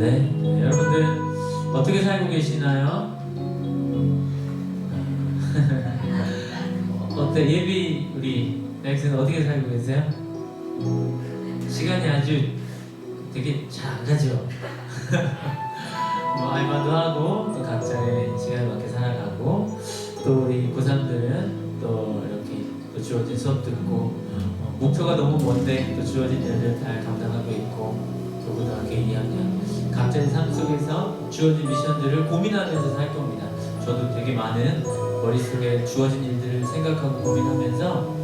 여러분들 어떻게 살고 계시나요? 어때? 예비 우리 백슨 어떻게 살고 계세요? 시간이 아주 되게 잘 안 가죠? 뭐 알바도 하고 또 각자의 시간에 맞게 살아가고 또 우리 고3들은 또 이렇게 또 주어진 수업 듣고 목표가 너무 먼데 또 주어진 일을 잘 감당하고 있고 또 고등학교 2학년 각자의 삶 속에서 주어진 미션들을 고민하면서 살 겁니다. 저도 되게 많은 머릿속에 주어진 일들을 생각하고 고민하면서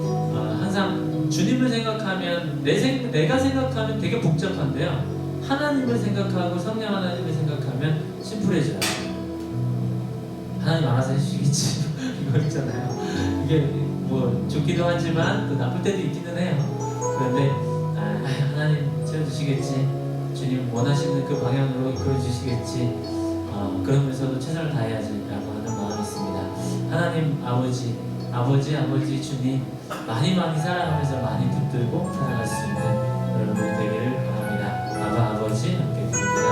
항상 주님을 생각하면 내가 생각하면 되게 복잡한데요. 하나님을 생각하고 성령 하나님을 생각하면 심플해져요. 하나님 알아서 해주시겠지 이거 있잖아요. 이게 뭐 좋기도 하지만 또 나쁠 때도 있기는 해요. 그런데 하나님 채워주시겠지, 주님 원하시는 그 방향으로 이끌어주시겠지, 그러면서도 최선을 다해야지 라고 하는 마음이 있습니다. 하나님 아버지 주님 많이 사랑하면서 많이 붙들고 살아갈 수 있는 여러분이 되기를 바랍니다. 아버지 함께 부릅니다.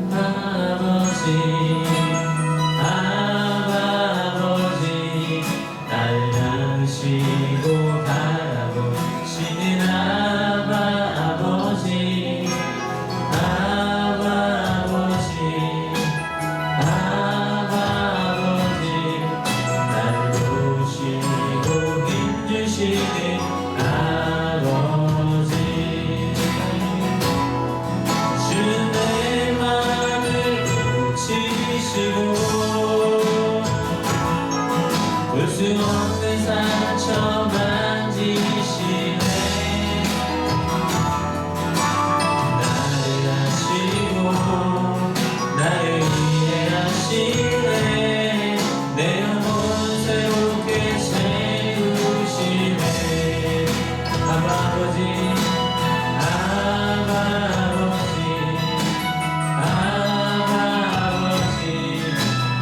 아버지 날 향으시고 바라보시는 아버지 날 보시고 힘주시는 아버지 주는 내 맘을 고치시고 볼 수 없는 상처 만지시네. 나를 아시고 나를 이해하시네. 내 영혼 새롭게 채우시네. 아버지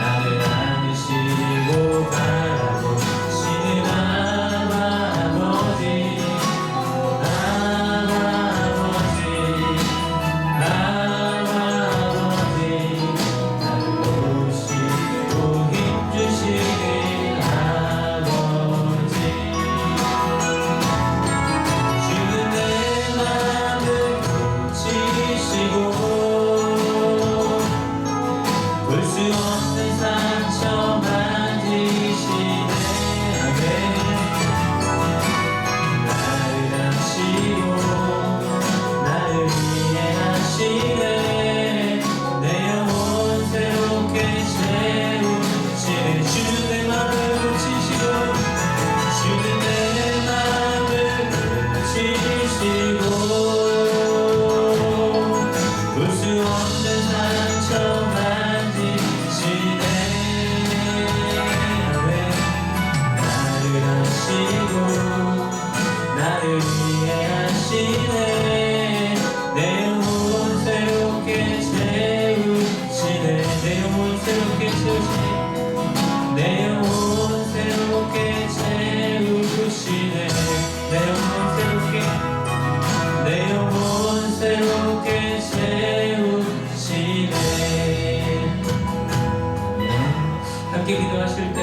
나를 안으시고 바라보시는 아버지 나를 보시고 힘주시는 아버지 주는 내 맘을 고치시고 볼 수 없는 상처 만지시네. 나를 아시고 나를 이해하시네. 내 영혼 새롭게 채우시네. 주는 내 맘을 고치시고 주는 내 맘을 고치시고 볼 수 없는 상처 만지시네. 나를 아시고 나를 이해하시네. 내 영혼 새롭게 채우시네. 내 영혼 새롭게 채우시네. 내 영혼 새롭게 채우시네. 내 영혼 새롭게 채우시네. 함께 기도하실 때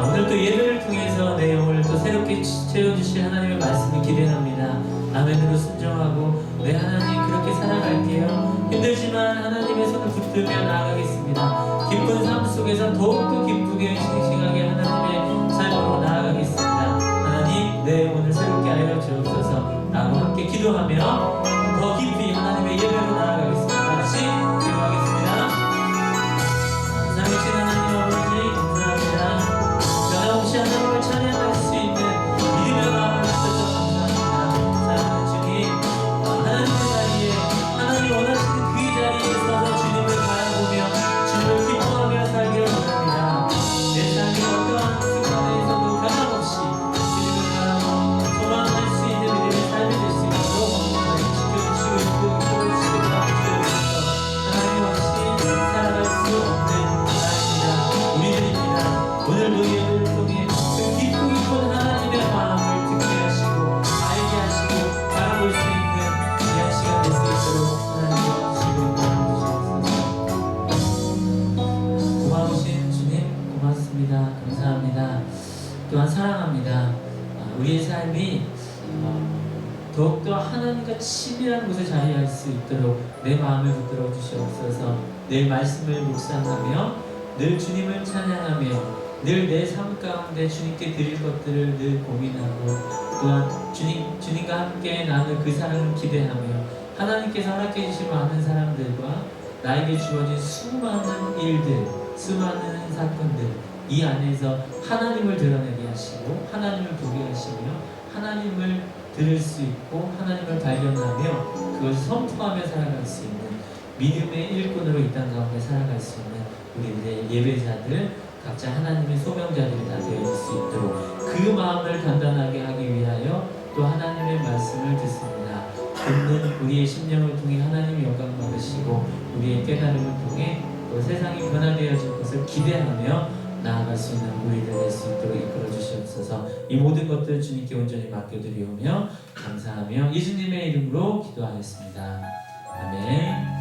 오늘 또 예배를 통해서 내 영혼을 또 새롭게 채워주실 하나님의 말씀을 기대합니다. 아멘으로 순종하고 네 하나님 그렇게 살아갈게요. 힘들지만 하나님의 손을 붙들며 나아가겠습니다. 기쁜 삶 속에서 더욱더 기쁘게 싱싱하게 하나님의 삶으로 나아가겠습니다. 하나님 내 영혼을 새롭게 하여 주옵소서 라고 함께 기도하며 더 깊이 하나님의 예배로 나아가겠습니다. 같이 기도하겠습니다. 사랑하신 하나님 아버지 감사합니다. 변함없이 하나님을 찬양할 수 있는 믿음의 마음을 주셔서 감사합니다. 사랑하는 주님, 하나님의 자리에 하나님 원하시는 그 자리에 서서 주님을 바라보며 주님을 기뻐하며 살기를 원합니다. 내 삶이 어떠한 순간에서도 변함없이 주님을 바라보 소망할 수 있는 믿음의 삶이 될 수 있도록 하나님 지켜주시고 있고 이끌어주시고 더욱더 하나님과 친밀한 곳에 자리할 수 있도록 내 마음을 붙들어 주시옵소서. 늘 말씀을 묵상하며 늘 주님을 찬양하며 늘 내 삶 가운데 주님께 드릴 것들을 늘 고민하고 또한 주님과 함께 나눌 그 사랑을 기대하며 하나님께서 허락해 주신 많은 사람들과 나에게 주어진 수많은 일들, 수많은 사건들 이 안에서 하나님을 드러내게 하시고 하나님을 보게 하시며 하나님을 들을 수 있고 하나님을 발견하며 그것을 선포하며 살아갈 수 있는 믿음의 일꾼으로 이 땅 가운데 살아갈 수 있는 우리들의 예배자들 각자 하나님의 소명자들이 다 되어질 수 있도록 그 마음을 단단하게 하기 위하여 또 하나님의 말씀을 듣습니다. 듣는 우리의 심령을 통해 하나님이 영광 받으시고 우리의 깨달음을 통해 또 세상이 변화되어질 것을 기대하며 나아갈 수 있는 우리들 될 수 있도록 이끌어 주시옵소서. 이 모든 것들 주님께 온전히 맡겨드리오며 감사하며 예수님의 이름으로 기도하였습니다. 아멘.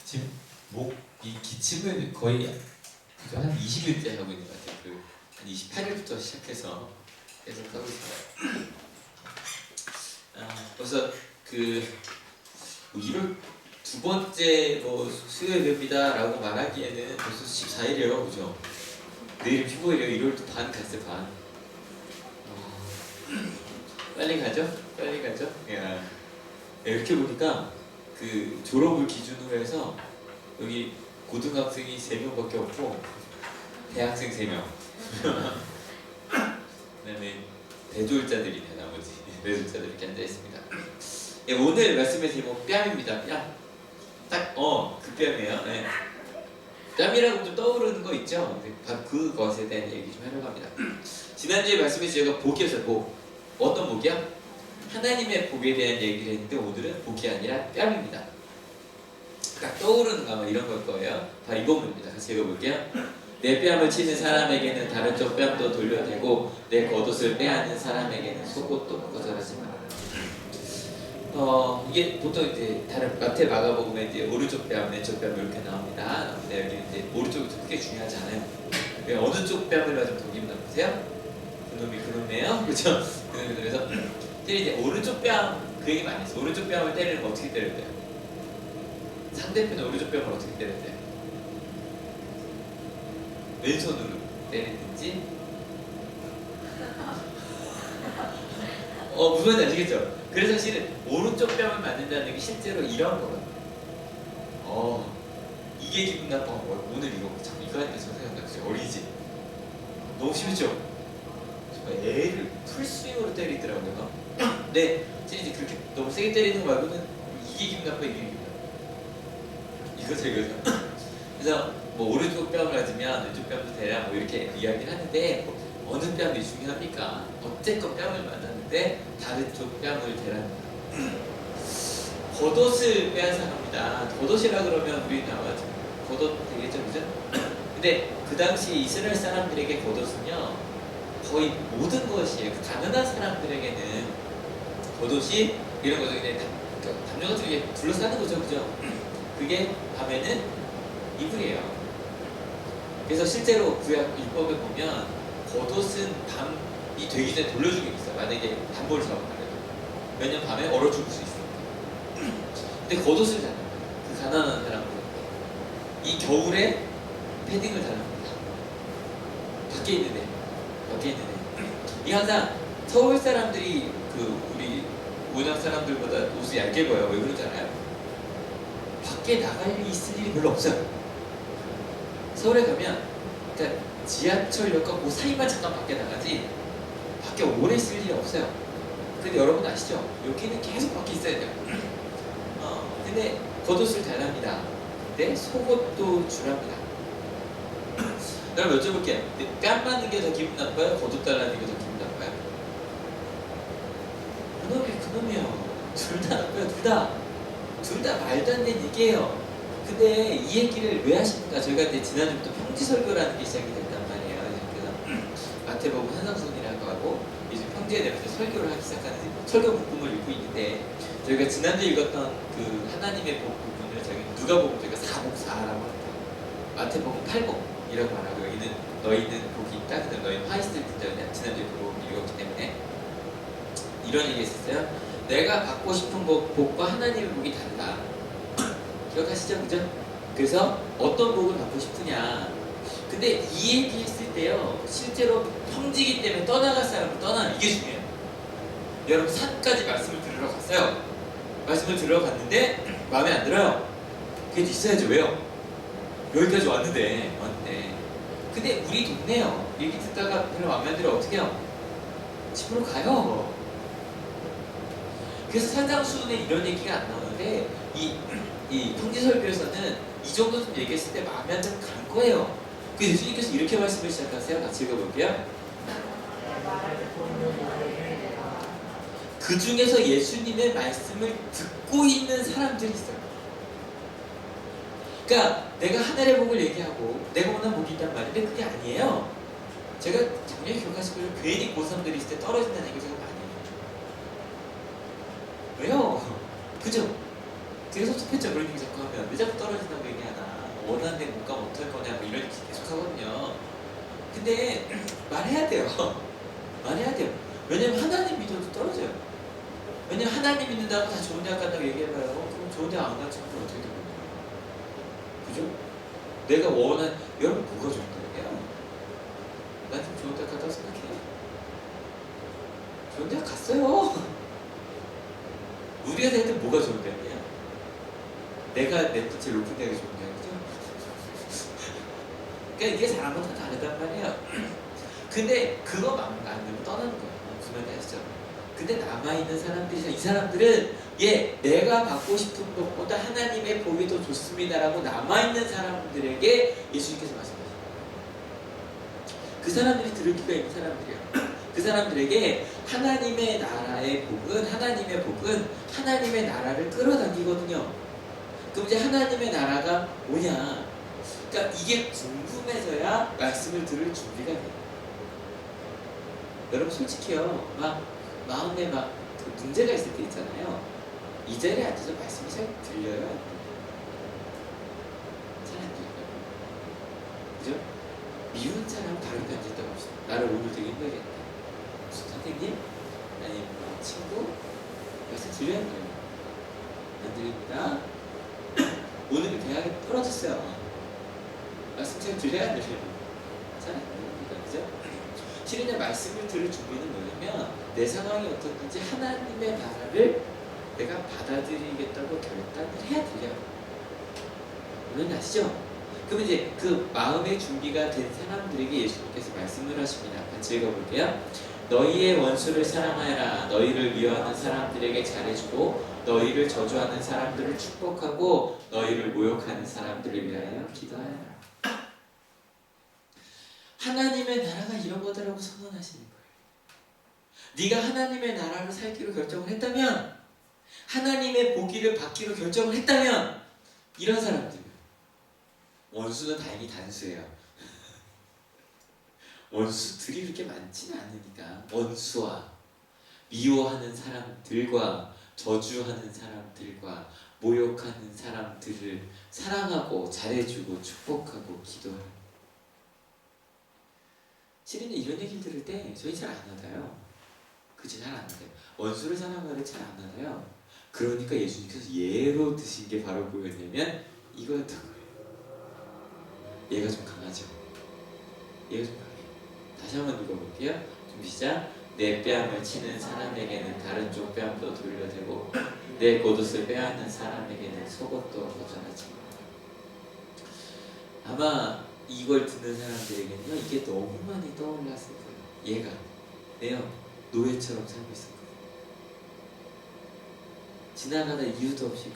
지금 이 기침을 거의 한 20일째 하고 있는 것 같아요. 한 28일부터 시작해서 계속 하고 있어요. 그래서 뭐 1월 두 번째 수요일입니다라고 말하기에는 벌써 14일이에요, 그죠? 내일 15일이에요. 1월 반 갔어요, 반. 빨리 가죠? 빨리 가죠? 야. 이렇게 보니까 그 졸업을 기준으로 해서 여기 고등학생이 3명밖에 없고 대학생 3명 그다음에 대졸자들이네 나머지 대졸자들 이렇게 앉아있습니다. 예, 오늘 말씀의 제목 뺨입니다. 뺨. 딱 그 뺨이에요. 예. 뺨이라고 좀 떠오르는 거 있죠? 그것에 대한 얘기 좀 하려고 합니다. 지난주에 말씀에 제가 복이었어요. 복. 어떤 복이야? 하나님의 복에 대한 얘기를 했는데 오늘은 복이 아니라 뺨입니다. 딱 떠오르는 거 아마 이런 걸 거예요. 바로 이 부분입니다. 같이 읽어볼게요. 내 뺨을 치는 사람에게는 다른 쪽 뺨도 돌려대고 내 겉옷을 빼앗는 사람에게는 속옷도 거절하지 마라. 이게 보통 이제 다른 마태 마가복음에 이제 오른쪽 뺨, 왼쪽 뺨 이렇게 나옵니다. 근데 여기 이제 오른쪽이 크게 중요하지 않아요. 왜 어느 쪽 뺨을 맞으면 더 기분 나쁘세요? 그놈이 그놈이에요, 그렇죠? 그래서 이제 오른쪽 뺨 그 얘기 많이 했어. 오른쪽 뺨을 때리는 거 어떻게 때려야 돼요? 상대편 오른쪽 뺨을 어떻게 때려야 돼요? 왼손으로 때리든지 무슨 말인지 아시겠죠? 그래서 사실은 오른쪽 뺨을 맞는다는 게 실제로 이런 거거든요. 이게 기분 나빠. 오늘 이거 하니까 저 생각났어요. 어리지? 너무 심했죠? 정말 애를 풀스윙으로 때리더라고요. 근데 진짜 그렇게 너무 세게 때리는 거 말고는 이게 기분 나빠, 이게 기분 나빠. 이거죠. 그래서 뭐 오른쪽 뺨을 맞으면 왼쪽 뺨도 되라 뭐 이렇게 이야기를 하는데 어느 뺨이 중요합니까? 어쨌건 뺨을 맞았는데 다른 쪽 뺨을 대랍니다. 겉옷을 빼앗아 갑니다. 겉옷이라 그러면 우리 나와 겉옷 되겠죠, 그죠? 근데 그 당시 이스라엘 사람들에게 겉옷은요 거의 모든 것이에요. 가난한 사람들에게는 겉옷이 이런 거죠. 그냥 담요 같은 게 둘러싸는 거죠, 그죠? 그게 밤에는 이불이에요. 그래서 실제로 구약 율법에 보면 겉옷은 밤이 되기 전에 돌려주게 있어요. 만약에 담보를 잡았다면 왜냐면 밤에 얼어 죽을 수 있으니까. 근데 겉옷을 달랍니다. 그 가난한 사람들 이 겨울에 패딩을 달랍니다. 밖에 있는 애. 이 항상 서울 사람들이 우리 문학 사람들보다 옷을 얇게 보여요. 왜 그러잖아요? 밖에 있을 일이 별로 없어요. 서울에 가면 그러니까 지하철역과 그 사이만 잠깐 밖에 나가지 밖에 오래 있을 일이 없어요. 근데 여러분 아시죠? 여기는 계속 밖에 있어야 돼요. 근데 겉옷을 달랍니다. 근데 속옷도 주랍니다. 그럼 여쭤볼게요. 뺨 맞는 게 더 기분 나빠요? 겉옷 달라는 게 더 기분 나빠요? 그놈이요. 둘 다 나빠요. 둘 다 말도 안 되는 얘기예요. 근데 이 얘기를 왜 하십니까? 저희가 이제 지난주부터 평지설교라는 게 시작이 됐단 말이에요. 그래서 마태복음 한상순이라고 하고 이제 형제에 대해서 설교를 하기 시작하는 설교 복음을 읽고 있는데 저희가 지난주에 읽었던 그 하나님의 복 부분을 저희 누가복음 저희가 4복4라고 합니다. 마태복음 8복이라고 말하고 여기는 너희는 복이 있다. 근데 너희는 화이트를 듣다. 지난주에 그 복음을 읽었기 때문에 이런 얘기 했었어요. 내가 받고 싶은 복과 하나님의 복이 다르다. 기억하시죠? 그죠? 그래서 어떤 복을 받고 싶으냐. 근데 이 얘기 했을 때요, 실제로 형제이기 때문에 떠나갈 사람은 떠나는 이게 중요해요. 여러분 산까지 말씀을 들으러 갔어요. 말씀을 들으러 갔는데 마음에 안 들어요. 그래도 있어야죠. 왜요? 여기까지 왔는데. 근데 우리 동네요. 얘기 듣다가 별로 마음에 안 들어 어떻게 해요? 집으로 가요. 그래서 산상수훈에 이런 얘기가 안 나오는데 이 형제설교에서는 이 정도 좀 얘기했을 때 마음에 안 들면 간 거예요. 그래서 예수님께서 이렇게 말씀을 시작하세요. 같이 읽어볼게요. 그 중에서 예수님의 말씀을 듣고 있는 사람들이 있어요. 그러니까 내가 하늘의 복을 얘기하고 내가 원하는 복이 있단 말인데 그게 아니에요. 제가 작년에 기억하실 거예요. 괜히 고3들이 있을 때 떨어진다는 얘기 제가 많이 해요. 왜요? 그죠? 되게 섭섭했죠. 그런 얘기 자꾸 하면 왜 자꾸 떨어진다고 얘기하나, 원하는 데 못 가면 어떡할 거냐 뭐 이런 얘기 계속 하거든요. 근데 말해야 돼요. 말해야 돼요. 왜냐면 하나님 믿어도 떨어져요. 왜냐면 하나님 믿는다고 다 좋은 대학 간다고 얘기해봐요. 그럼 좋은 대학 안 간 친구는 어떻게 되는 거예요? 그죠? 내가 원하는, 여러분 뭐가 좋은 대학이에요? 난 좀 좋은 대학 갔다고 생각해. 좋은 대학 갔어요. 우리가 생각할 때 뭐가 좋은 대학이야? 내가 냈던 제일 높은 대학이 좋은 대학이죠? 그러니까 이게 사람마다 다 다르단 말이에요. 근데 그거 안 되면 떠나는 거예요. 무슨 말인지 아시죠? 근데 남아있는 사람들이, 이 사람들은 내가 받고 싶은 것보다 하나님의 복이 더 좋습니다라고 남아있는 사람들에게 예수님께서 말씀하셨어요. 그 사람들이 들을 기가 있는 사람들이에요. 그 사람들에게 하나님의 복은 하나님의 나라를 끌어당기거든요. 그럼 이제 하나님의 나라가 뭐냐? 그러니까 이게 궁금해서야 말씀을 들을 준비가 돼요. 여러분 솔직히요, 막 마음에 그 문제가 있을 때 있잖아요. 이 자리에 앉아서 말씀이 잘 들려요? 잘 안 들려요. 그죠? 미운 사람 바로 옆에 앉아있다고 합시다. 나를 오늘 되게 힘들겠다. 무슨 선생님? 아니 친구? 말씀 들려야 돼요. 안 들립니다. 오늘은 대학에 떨어졌어요. 말씀 잘 들려야 안 들려요? 잘 안 들립니다. 그죠? 실은 말씀을 들을 준비는 뭐냐면 내 상황이 어떻든지 하나님의 나라를 내가 받아들이겠다고 결단을 해야 들려요. 물론 아시죠? 그럼 이제 그 마음의 준비가 된 사람들에게 예수님께서 말씀을 하십니다. 같이 읽어볼게요. 너희의 원수를 사랑하여라. 너희를 미워하는 사람들에게 잘해주고 너희를 저주하는 사람들을 축복하고 너희를 모욕하는 사람들을 위하여 기도하여라. 하나님의 나라가 이런 거다라고 선언하시는 거예요. 네가 하나님의 나라로 살기로 결정을 했다면, 하나님의 보기를 받기로 결정을 했다면, 이런 사람들, 원수는 다행히 단수예요. 원수들이 그렇게 많지는 않으니까 원수와 미워하는 사람들과 저주하는 사람들과 모욕하는 사람들을 사랑하고 잘해주고 축복하고 기도하는. 실은 이런 얘기를 들을 때 저희 잘 안 받아요. 그치? 잘 안 받아요. 원수를 사랑하는 잘 안 받아요. 그러니까 예수님께서 예로 드신 게 바로 뭐였냐면 이거였던 거예요. 얘가 좀 강하죠? 얘가 좀 강해요. 다시 한번 읽어볼게요. 준비 시작. 내 뺨을 치는 사람에게는 다른 쪽 뺨도 돌려대고 내 겉옷을 빼앗는 사람에게는 속옷도 거절하지. 아마 이걸 듣는 사람들에게는요, 이게 너무 많이 떠올랐을 거예요. 얘가 노예처럼 살고 있었거든요. 지나가다 이유도 없이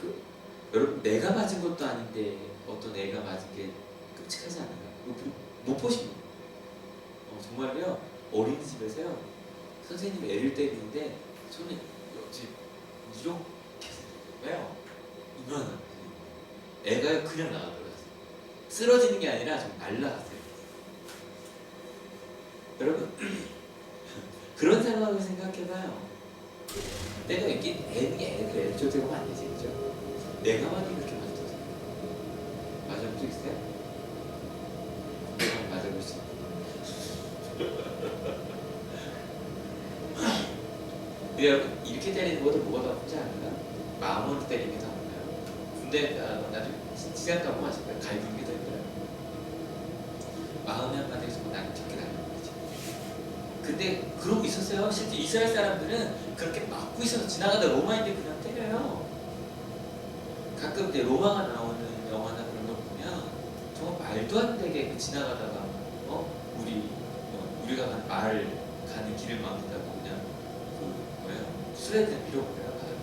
여러분 내가 맞은 것도 아닌데 어떤 애가 맞은 게 끔찍하지 않아요? 못 보시면 정말요. 어린이집에서요 선생님이 애를 때리는데 손이 이렇게 왜요? 이만한 애가 그냥 나가더라고요. 쓰러지는 게 아니라 좀 날라갔어요. 여러분 그런 상황을 가요. 내가 있긴 애를 쫓아가면 안 되지, 그죠? 내가 만이 그렇게 많이 터져. 맞아본 적 있어요? 내가 맞아볼 수 있어요. 근데 여러분, 이렇게 때리는 것도 뭐가 더 아프지 않을까? 마음으로 때리는 게 더 아파요. 근데 나중에 시간 가고 마실 거야. 갈구는 게 더 힘들어요. 마음의 한마디에서 나는 적게 달라는 거지. 근데 그러고 있었어요. 실제 이스라엘 사람들은 그렇게 막고 있어서 지나가다 로마인들 그냥 때려요. 가끔 이제 로마가 나오는 영화나 그런 거 보면 정말 말도 안 되게 지나가다가 우리가 가는 말 가는 길을 막는다고 그냥 수레를 밀어버려요. 바닥에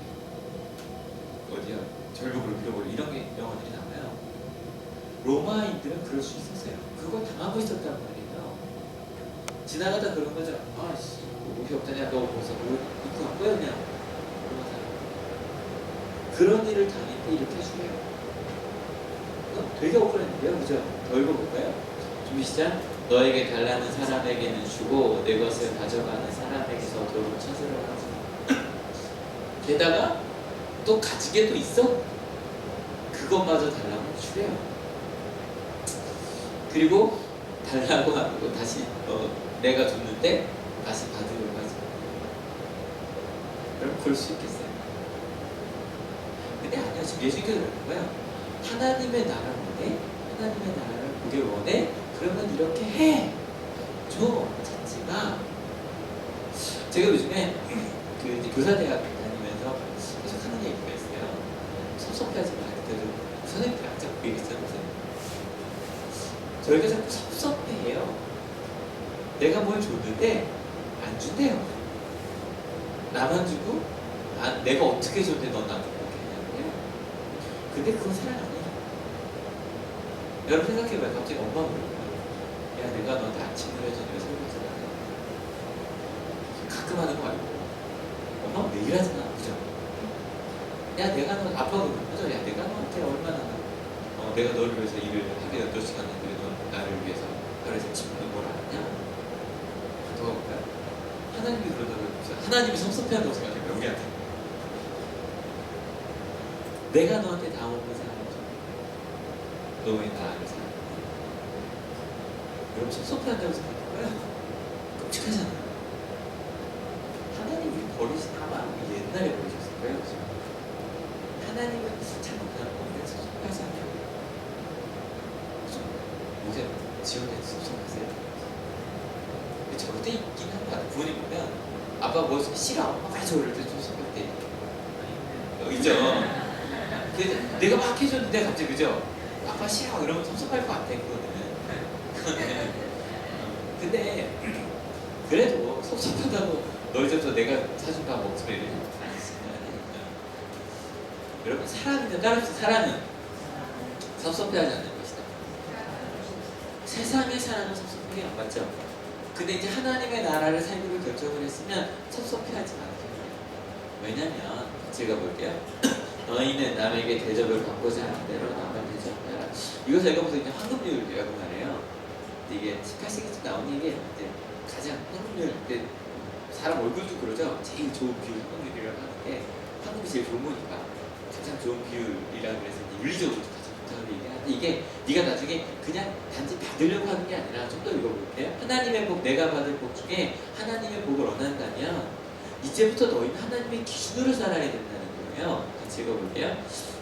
어디야 절벽으로 밀어버려 이런 게 영화들이 나와요. 로마인들은 그럴 수 있었어요. 그걸 당하고 있었단 말이에요. 지나가다 그런 거죠. 아씨 옷이 없다냐 너 벌써 옷 입고 안 보였냐 그런 일을 당할 때 이렇게 주네요. 되게 억울했는데요, 그죠? 더 읽어볼까요? 준비 시작. 너에게 달라는 사람에게는 주고 내 것을 가져가는 사람에게서 도로 찾으러 가자. 게다가 또 가지게 또 있어? 그것마저 달라고 주래요. 그리고 달라고 하고 다시 내가 줬는데 다시 받으려고 하지. 그럼 그럴 수 있겠어요? 근데 아니야. 지금 예수님께서 그러는 거예요. 하나님의 나라 원해? 하나님의 나라를 보길 원해? 그러면 이렇게 해! 줘! 찾지 마! 제가 요즘에 이제 교사대학 다니면서 계속 하는 얘기가 있어요. 섭섭해하지 마. 그때도 선생님들 자꾸 얘기했잖아요. 저희가 자꾸 섭섭해해요. 내가 뭘 줬는데 안 준대요. 나만 주고 내가 어떻게 줬는데 넌 나한테 그렇게 했냐고요. 근데 그건 사랑 아니에요. 여러분 생각해봐요. 갑자기 엄마가 그러면 야 내가 너한테 아침을 해주니까 설거지를 안 해. 가끔 하는 거 알고 엄마가 매일 하잖아. 그죠? 야 내가 아빠가 그러면 그죠? 야 내가 너한테 얼마나 내가 너를 위해서 일을 하게 8시간인데 너 나를 위해서 그래서 집는 뭘 아냐? 더 볼까요? 하나님이 그러다고 하나님이 섭섭해한다고 생각해요. 우리한테 내가 너한테 다 먹는 사람이죠. 너 왜 나를 사랑해? 여러분 섭섭해한다고 생각해요. 끔찍하잖아요. 하나님이 버리신 다 마음이 옛날에 버리셨을 거예요. 그죠? 하나님은 참 그냥 섭섭하지 않아요. 요새 지원에 섭섭하세요? 저럴 때 있긴 한 것 같아요. 부모님 보면 아빠 뭐 싫어 막 저럴 때 섭섭할 때 있죠. 내가 막 해줬는데 갑자기 그죠? 아빠 싫어 이러면 섭섭할 것 같아. 그거는 근데 그래도 섭섭하다고 너희 집에서 내가 사준 밥 먹으면 이래 여러분 사랑은 따라서 사랑은 섭섭해하지 않는 것이다. 세상의 사랑은 섭섭하게 안 맞죠? 근데 이제 하나님의 나라를 살기로 결정을 했으면 섭섭해하지 않게 해요. 왜냐면 제가 볼게요. 너희는 남에게 대접을 받고자 하는 대로 남을 대접하라. 이거 저희가 무슨 이제 황금률이라고 말해요. 근데 이게 18세기쯤 나온 얘기예요. 근데 가장 황금률 때 사람 얼굴도 그러죠. 제일 좋은 비율 황금률이라고 하는 게 황금이 제일 좋은 거니까 가장 좋은 비율이라고 그래서 윤리적으로 가장 좋다고 얘기하는데 이게 네가 나중에 그냥 단지 받으려고 하는 게 아니라 좀 더 읽어볼게요. 하나님의 복, 내가 받을 복 중에 하나님의 복을 원한다면 이제부터 너희는 하나님의 기준으로 살아야 된다는 거예요. 같이 읽어볼게요.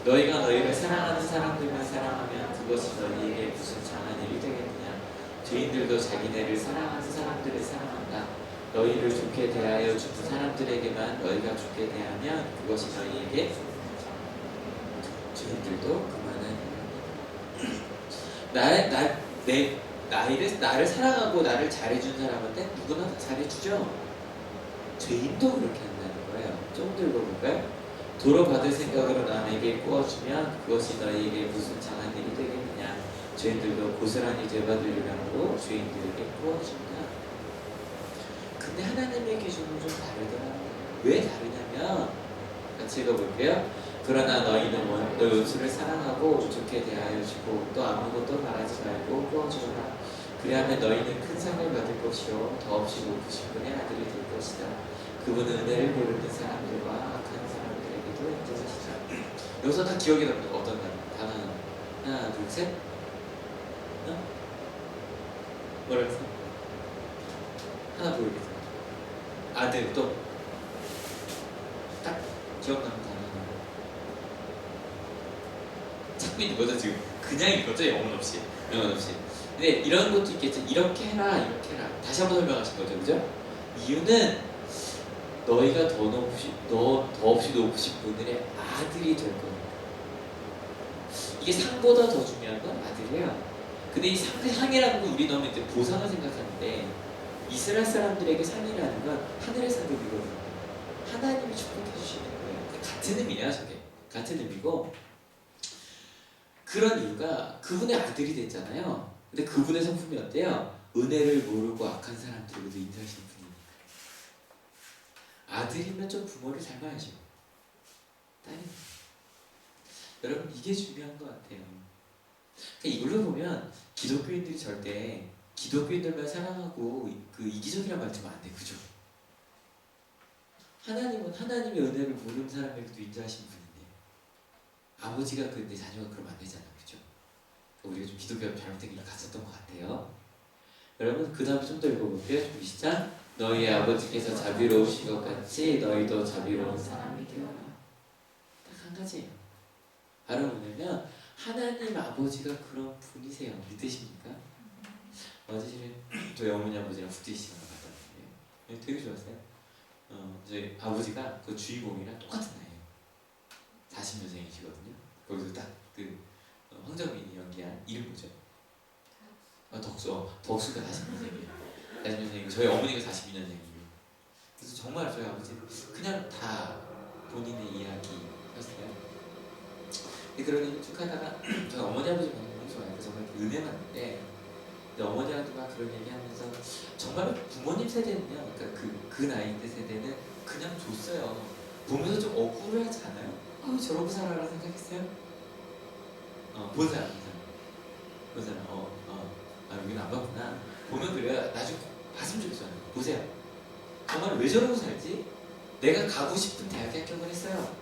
너희가 너희를 사랑하는 사람들만 사랑하면 그것이 너희에게 무슨 장한 일이 되겠느냐. 죄인들도 자기네를 사랑하는 사람들을 사랑한다. 너희를 좋게 대하여 주는 사람들에게만 너희가 좋게 대하면 그것이 너희에게 죄인들도 그만한 나를 사랑하고 나를 잘해준 사람한테 누구나 다 잘해주죠. 죄인도 그렇게 한다는 거예요. 좀 더 읽어볼까요? 도로 받을 생각으로 남에게 꾸어주면 그것이 너희에게 무슨 장한 일이 되겠느냐. 죄인들도 고스란히 되받을 요량으로 죄인들에게 꾸어준다. 근데 하나님의 기준은 좀 다르더라고요. 왜 다르냐면 같이 읽어볼게요. 그러나 너희는 너 원수를 사랑하고 좋게 대하여 주고 또 아무것도 바라지 말고 꾸어주라. 그리하면 너희는 큰 상을 받을 것이요 더없이 높으신 분의 아들이 될 것이다. 그분은 은혜를 모르는 사람들과 악한 사람들에게도 인정하시죠. 여기서 다 기억이 납니다. 어떤 단어? 하나, 둘, 셋. 어? 뭐라 그랬어? 하나 보이겠어. 아들 또 딱 기억나는 단어 하나. 찾고 있는 거죠 지금. 그냥 이거죠 영혼 없이. 영혼 없이. 근데 이런 것도 있겠죠. 이렇게 해라, 이렇게 해라. 다시 한번 설명하신 거죠, 그죠? 이유는 너희가 더 없이 높으신 분들의 아들이 될 거예요. 이게 상보다 더 중요한 건 아들이에요. 근데 이 상이라는 건 우리 너무 이제 보상을 생각하는데 이스라엘 사람들에게 상이라는 건 하늘의 상급이거든요. 하나님이 축복해 주시는 거예요. 같은 의미야, 저게. 같은 의미고 그런 이유가 그분의 아들이 됐잖아요. 근데 그분의 성품이 어때요? 은혜를 모르고 악한 사람들에게도 인사하시는 분이니까. 아들이면 좀 부모를 닮아야죠. 딸이면. 여러분 이게 중요한 것 같아요. 그러니까 이걸로 보면 기독교인들이 절대 기독교인들만 사랑하고 그 이기적이란 말 들으면 안 돼, 그죠? 하나님은 하나님의 은혜를 모르는 사람에게도 인자하신 분인데 아버지가 근데 자녀가 그러면 안 되잖아, 그죠? 우리가 좀 기독교가 잘못된 길을 갔었던 것 같아요. 여러분 그 다음에 좀 더 읽어볼게요. 준비 시작. 너희 아버지께서 자비로우신 것 같이 너희도 자비로운 사람이 되어라. 딱 한 가지예요. 바로 뭐냐면 하나님 아버지가 그런 분이세요. 믿으십니까? 어제 저희 어머니 아버지랑 굿데이 시간을 갔었는데 되게 좋았어요. 저희 아버지가 그 주인공이랑 똑같은 나이에요. 40년생이시거든요. 거기서 딱 그 황정민이 연기한 이름 뭐죠? 덕수가 40년생이에요. 40년생이고 저희 어머니가 42년생이에요. 그래서 정말 저희 아버지 그냥 다 본인의 이야기였어요. 근데 그런 얘기 쭉 하다가 저희 어머니 아버지가 너무 좋아해요. 정말 은혜 많은데 어머니 아버지가 그런 얘기하면서 정말 부모님 세대는요, 그러니까 그 나이 때 세대는 그냥 줬어요. 보면서 좀 억울하지 않아요? 저러고 살아라 생각했어요? 본 사람. 여기는 안 봤구나. 보면 그래요. 나중에 봤으면 좋겠어요. 보세요. 정말 왜 저러고 살지? 내가 가고 싶은 대학에 합격을 했어요.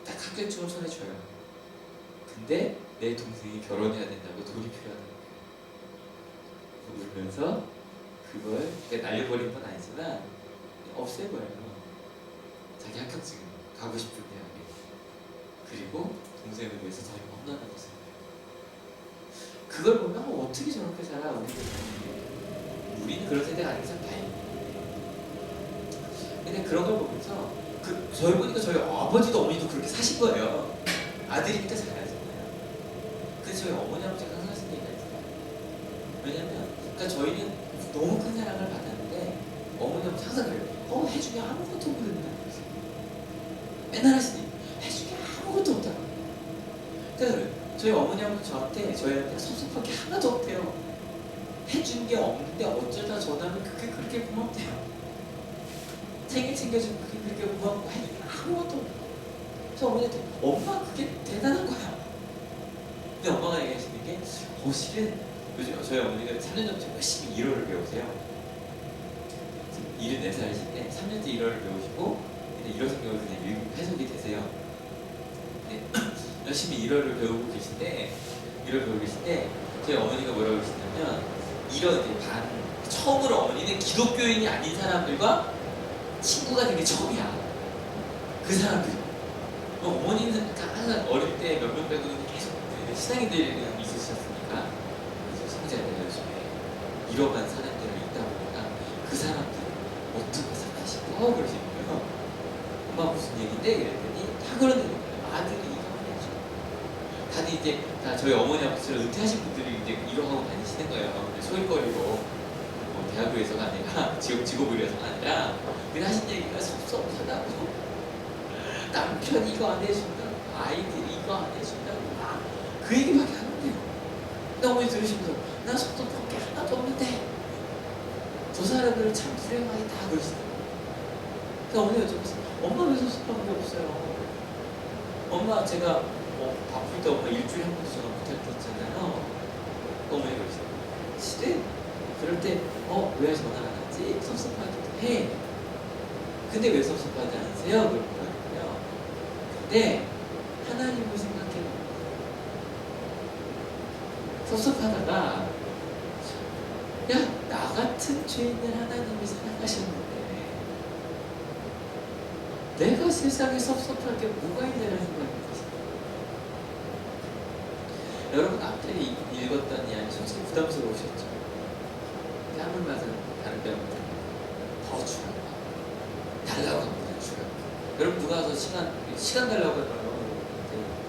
딱 합격증을 손에 줘요. 근데 내 동생이 결혼해야 된다고 돈이 필요하다고 울면서 그걸 날려버린 건 아니지만 없애버려요. 자기 합격증 가고 싶은 대학에. 그리고 동생을 위해서 자기가 험난하고 있어요. 그걸 보면 어떻게 저렇게 살아? 우리는 그런 세대가 아닌 참 다행이에요. 근데 그런 걸 보면서 저희 보니까 저희 아버지도 어머니도 그렇게 사신 거예요. 아들이니까 잘하잖아요. 그래서 저희 어머니 아버지가 항상 하신 얘기가 있어요. 왜냐면 그러니까 저희는 너무 큰 사랑을 받았는데 어머니 아버지 항상 그래요. 해주기 아무것도 없는다. 맨날 하시니 해주기 아무것도 없다. 그러니까 저희 어머니 아버지 저한테 섭섭한 게 하나도 없대요. 해준 게 없는데 어쩌다 전화하면 그게 그렇게 고맙대요. 생일 챙겨주면 그게 그렇게 고맙고 해준 게 아무것도 없고. 그래서 어머니한테 엄마 그게 대단한 거야. 근데 엄마가 얘기하시는 게 실은 요즘 저희 어머니가 3년 전부터 열심히 일어를 배우세요. 74살이신데 3년째 일어를 배우시고 근데 일어 성경을 그냥 읽고 해석이 되세요. 열심히 일어를 배우고 계신데 저희 어머니가 뭐라고 그러시냐면 처음으로 어머니는 기독교인이 아닌 사람들과 친구가 된 게 처음이야. 그 사람들이. 어머니는 항상 어릴 때 몇 명 빼고는 계속 신앙인들이랑 있으셨으니까 성자들 요즘에 잃어간 사람들이 있다 보니까 그 사람들 어떻게 생각하시고 그러시는 거예요. 엄마 무슨 얘기인데? 이랬더니 다 그런 얘기예요. 아들이 이거 해야죠. 다들 이제 다 저희 어머니 아버지를 은퇴하신 분들이 이제 일어하고 다니시는 거예요. 소일거리로 대학교에서가 아니라 직업의료에서가 아니라 그냥 하신 얘기가 섭섭하다고 남편이 이거 안 해준다고 아이들이 이거 안 해준다고 그 얘기밖에 안 해요. 근데 어머니 들으시면서 나 섭섭한 게 하나도 없는데 저 사람들은 참 불행하게 다 그러시더라고요. 그러니까 어머니가 여쭤봤어요. 엄마 왜 섭섭한 게 없어요? 엄마 제가 바쁠 때 엄마 일주일에 한 번도 전화 못할 때 있잖아요. 어머니가 그러시더라고요. 실은 그럴 때 왜 전화 안 하지? 섭섭하기도 해. 근데 왜 섭섭하지 않으세요? 그러거든요. 근데 하나님을 생각해요. 섭섭하다가 야, 나 같은 죄인을 하나님이 사랑하셨는데 내가 세상에 섭섭할 게 뭐가 있냐는 생각이 드세요. 여러분 앞에 읽었던 이야기 솔직히 부담스러우셨죠? 뺨을 맞은 다른 뺨을 더 주라. 달라고 합니다. 주라. 여러분 누가 와서 시간 달라고 해봐요.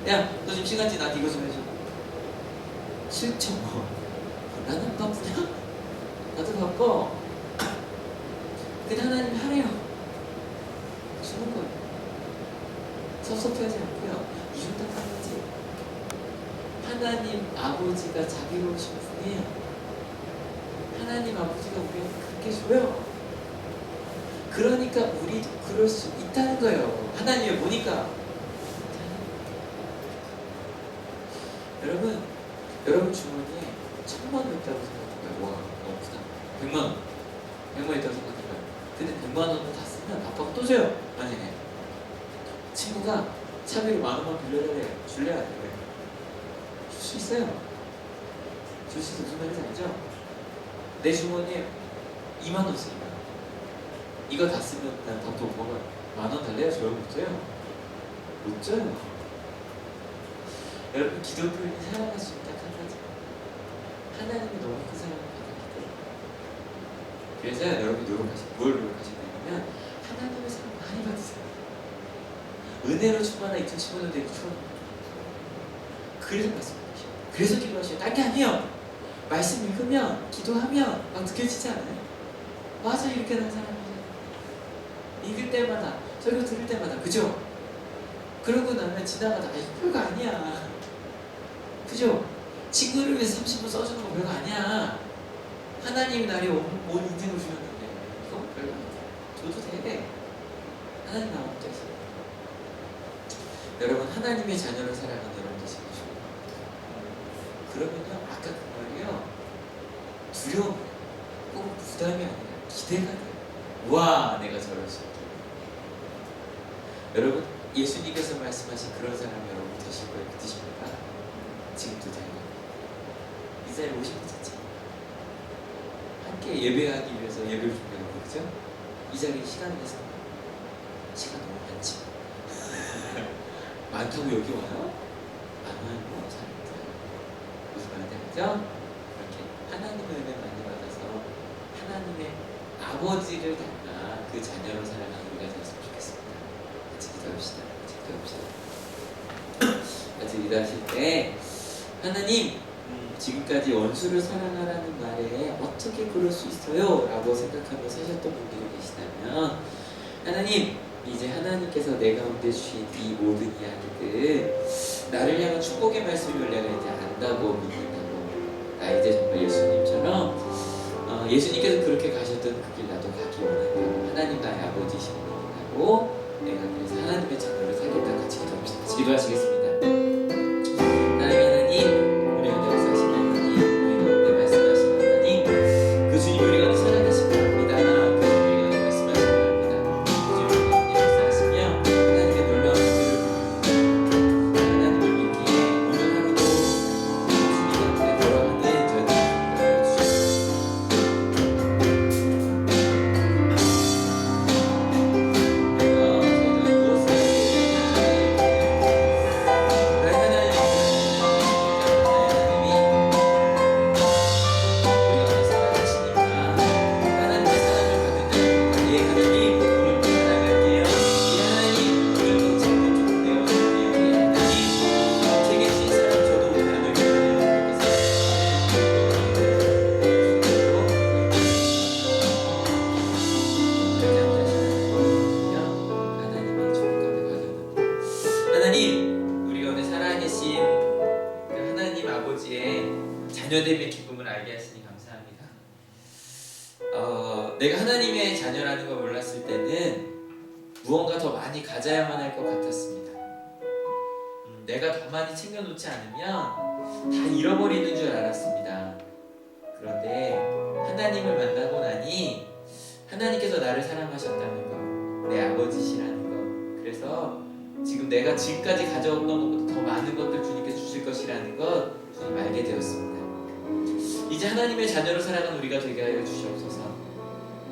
야, 너 지금 시간 지나 이거 좀 해줘. 싫죠. 나는 바쁘냐? 나도 바빠. 근데 하나님 하래요. 주는 거예요. 섭섭해하지 않고요. 이중답답하지. 하나님 아버지가 자비로우신 분이에요. 하나님 아버지가 우리한테 그렇게 줘요. 그러니까 우리도 그럴 수 있다는 거예요. 하나님을 보니까. 여러분 주머니에 1,000만 원 있다고 생각해봐요. 와, 너무 크다. 100만 원. 100만 원 있다고 생각해봐요. 근데 100만 원을 다 쓰면 아빠가 또 줘요. 만약에 친구가 차비로 10,000원만 빌려달래요. 줄래요? 안 줄래요? 줄 수 있어요. 줄 수 있어. 무슨 말인지 알죠? 내 주머니에 2만 원 쓰니까 이거 다 쓰면 난 밥도 못 먹어요. 10,000원 달래요? 줘요? 못 줘요? 못 줘요. 여러분 기도 표현이 사랑할 수 있다 한 가지. 하나님이 너무 큰 사랑을 받았기 때문에. 그래서 여러분이 뭘 노력하시냐면 하나님의 사랑 많이 받으세요. 은혜로 충만한 2015년 되기 축원합니다. 그래서 말씀드리죠. 그래서 기도하셔요. 딴 게 아니에요. 말씀 읽으면 기도하면 막 느껴지지 않아요? 맞아, 이렇게 하는 사람이잖아요. 읽을 때마다 설교 들을 때마다 그죠? 그러고 나면 지나가다 이거 별거 아니야. 그죠? 친구를 위해서 30분 써주는 거 별거 아니야. 하나님이 나를 온 인생을 주셨는데 이거 별거 아니야. 줘도 돼. 하나님 나온 데 있어요. 여러분 하나님의 자녀를 사랑하는 여러분 되시고 싶어요. 그러면요 아까 그 말이요 두려움 꼭 부담이 아니라 기대가 돼요. 와 내가 저럴 수 있게. 여러분 예수님께서 말씀하신 그런 사람 여러분 되실 거예요. 믿으십니까? 지금도 돼요. 이 자리에 오신 것 자체 함께 예배하기 위해서 예배를 준비하고 그죠? 이 자리에 시간 내서 시간 너무 많지. 많다고 여기 와요? 안 와요? 잘 못해요. 무슨 말인지 알죠? 이렇게 하나님의 은혜 많이 받아서 하나님의 아버지를 닮아 그 자녀로 살아가는 우리가 되었으면 좋겠습니다. 같이 기도합시다. 같이 기도하실 때 하나님 지금까지 원수를 사랑하라는 말에 어떻게 그럴 수 있어요? 라고 생각하며 사셨던 분들이 계시다면 하나님 이제 하나님께서 내 가운데 주신 이 모든 이야기들 나를 향한 축복의 말씀을 내가 이제 안다고 믿는다고 나 이제 정말 예수님처럼 예수님께서 그렇게 가셨던 그 길 나도 가기 원한다고 하나님 나의 아버지이신 분이라고 내가 그래서 하나님의 자녀를 살겠다 같이 기도합시다. 같이 기도하시겠습니다. 자녀됨의 기쁨을 알게 하시니 감사합니다. 내가 하나님의 자녀라는 걸 몰랐을 때는 무언가 더 많이 가져야만 할 것 같았습니다. 내가 더 많이 챙겨놓지 않으면 다 잃어버리는 줄 알았습니다. 그런데 하나님을 만나고 나니 하나님께서 나를 사랑하셨다는 것, 내 아버지시라는 것. 그래서 지금 내가 지금까지 가져왔던 것보다 더 많은 것들 주님께 주실 것이라는 것 주님 알게 되었습니다. 이제 하나님의 자녀로 살아가는 우리가 되게 하여 주시옵소서.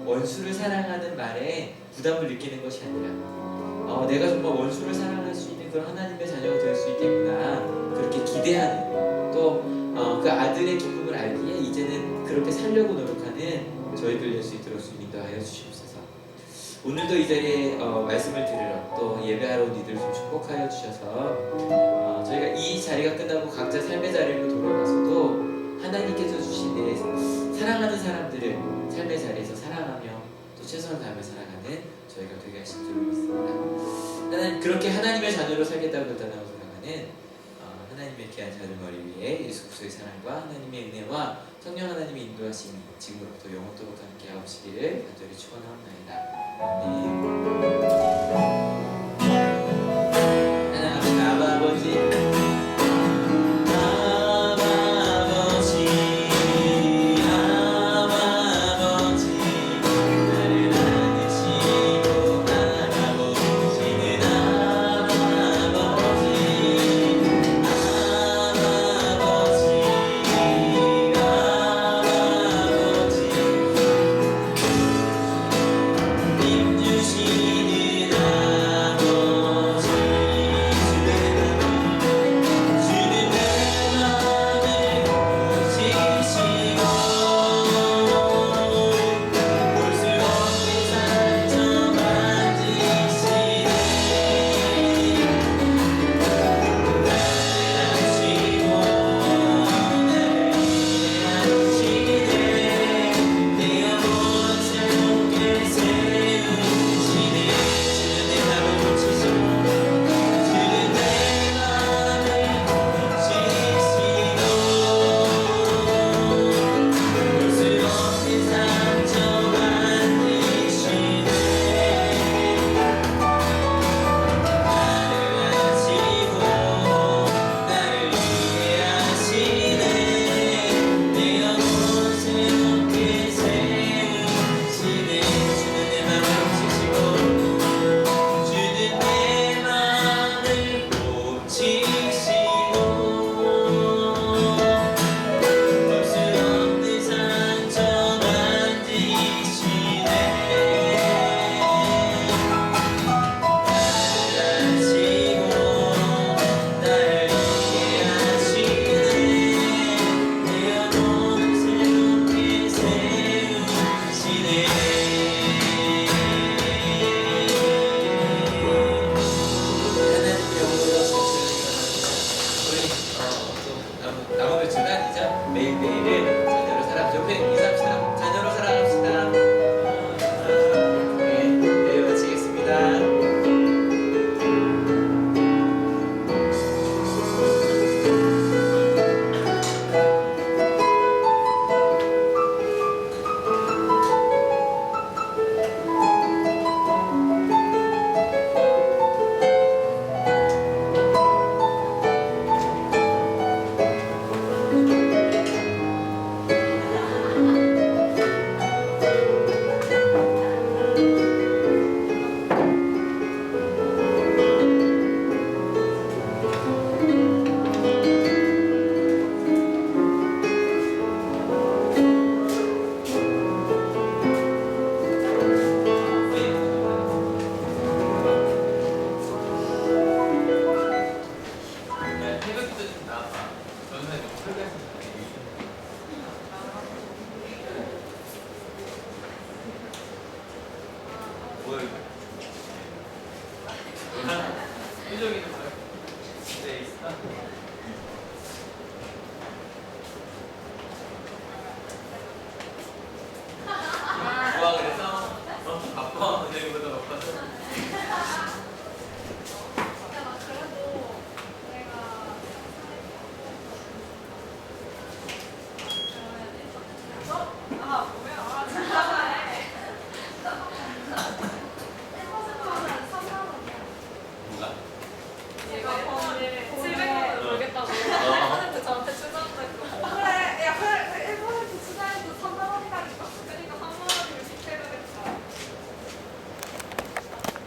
원수를 사랑하는 말에 부담을 느끼는 것이 아니라 내가 정말 원수를 사랑할 수 있는 그런 하나님의 자녀가 될 수 있겠구나 그렇게 기대하는 또 그 아들의 기쁨을 알기에 이제는 그렇게 살려고 노력하는 저희들 될 수 있도록 주님 인도하여 주시옵소서. 오늘도 이 자리에 말씀을 들으러 또 예배하러 온 이들 좀 축복하여 주셔서 저희가 이 자리가 끝나고 각자 삶의 자리로 돌아가서도 하나님께서 주신 내 사랑하는 사람들을 삶의 자리에서 사랑하며 또 최선을 다하며 살아가는 저희가 되게 하실 줄 믿습니다. 하나님, 그렇게 하나님의 자녀로 살겠다고 결단하고 살아가는 하나님의 귀한 자녀 머리 위에 예수 그리스도의 사랑과 하나님의 은혜와 성령 하나님의 인도하심이 지금부터 영원토록 함께 하시기를 간절히 축원하옵나이다. 하나님 아버지 매일매일을 자녀로 살아. 옆에 인사합시다. 자녀로 살아갑시다. 네, 마치겠습니다. 뭐야 이거? 표정이 좀 네, 있어.